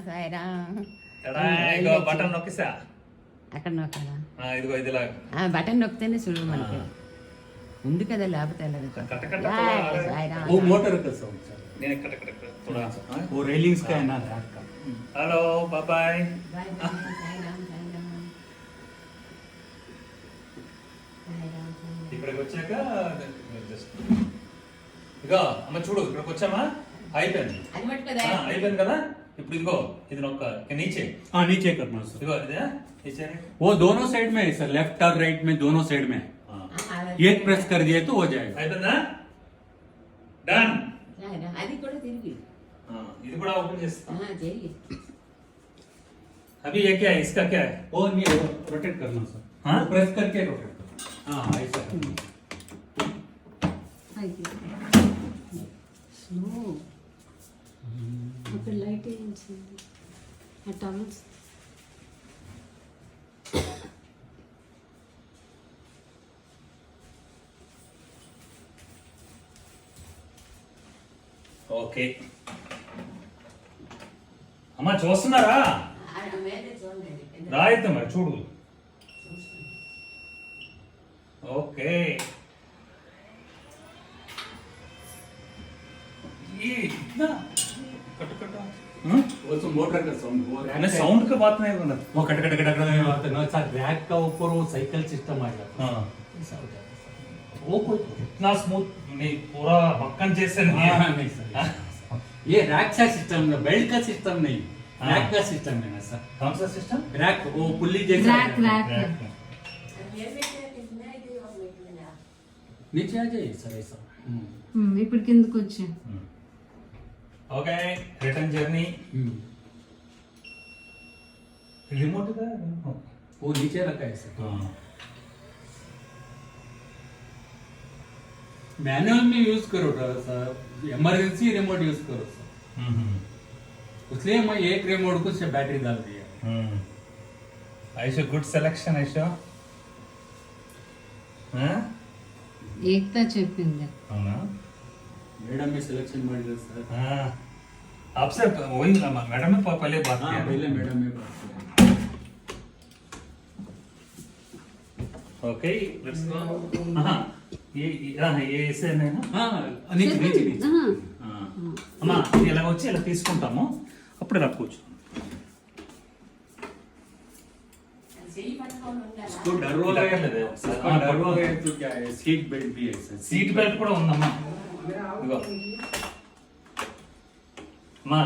Sairam. Button నొక్కిసా అక్కడ నొక్కాలా? ఇదిగో ఇదిలా బటన్ నొక్కితేనే సులువు మనకి. ఉంది కదా, లేకపోతే వెళ్ళదు. సాయిరామ్. वो मोटर का साउंड सर, నేను ఇక్కడ थोड़ा वो रेलिंग्स का है ना रैक का। హలో బాబాయ్. ఇక్కడికి వచ్చాక జస్ట్ ఇగో అమ్మ చూడు, ఇక్కడికి వచ్చామా అయిపోయింది. అయిపోయింది కదా. ఇప్పుడు ఇదిగో ఇది నొక్క నీచే. हाँ नीचे करना सर, ఇదిగో ఇదే నీచే. वो दोनों साइड में है सर, लेफ्ट और राइट में दोनों साइड में है। एक प्रेस कर दिए तो हो जाएगा। అయిపోయిందా? డన్. అది కూడా తిరిగి ఇది కూడా ఓపెన్ చేస్తా. చెయ్యి. अभी ये क्या है, इसका क्या है? वो नहीं रोटेट करना सर, हाँ? प्रेस करके रोटेट करना। हाँ ऐसा करना। స్లో అక్కడ లైట్ వేయించింది ఆ టవల్స్. ఓకే అమ్మా చూస్తున్నారా? రాయిద్దాం మరి చూడు. ఓకే वो तो मोटर का साउंड, वो रैक का साउंड का बात नहीं करना. वो कट कट कट कट आता है ना सर, रैक का ऊपर वो साइकिल सिस्टम आ जाता है। ऐसा हो जाता है सर, वो कोई इतना स्मूथ नहीं, पूरा मक्खन जैसे नहीं है. हाँ नहीं सर, ये रैक का सिस्टम है, बेल्ट का सिस्टम नहीं, रैक का सिस्टम है ना सर। कौन सा सिस्टम? रैक वो पुल्ली जैसा रैक रैक नीचे आ जाइए सर ऐसा। ఇప్పుడు కిందకు వచ్చా. Okay return journey. रिमोट का वो नीचे रखा है सर। मैनुअल में यूज करो सर, इमरजेंसी रिमोट यूज करो सर, इसलिए मैं एक रिमोट को से बैटरी डाल दिया। ऐशो गुड सिलेक्शन ऐशो. ఏకతా చెప్పింది. అవునా? मैडम में सिलेक्शन मॉडल सर। हाँ आपसे वही मैडम ने पहले बात हाँ किया. पहले मैडम में बात किया। Okay let's go. हाँ ये ऐसे है ना. हाँ नीचे नीचे नीचे। हाँ అమ్మా ఇది ఇలా వచ్చి ఇలా తీసుకుంటాము, అప్పుడు ఇలా కూర్చో. इसको डर हो गया है, इसको डर हो गया तो क्या है, सीट बेल्ट भी है सर। సీట్ బెల్ట్ కూడా ఉందమ్మా. ఇదిగో అమ్మా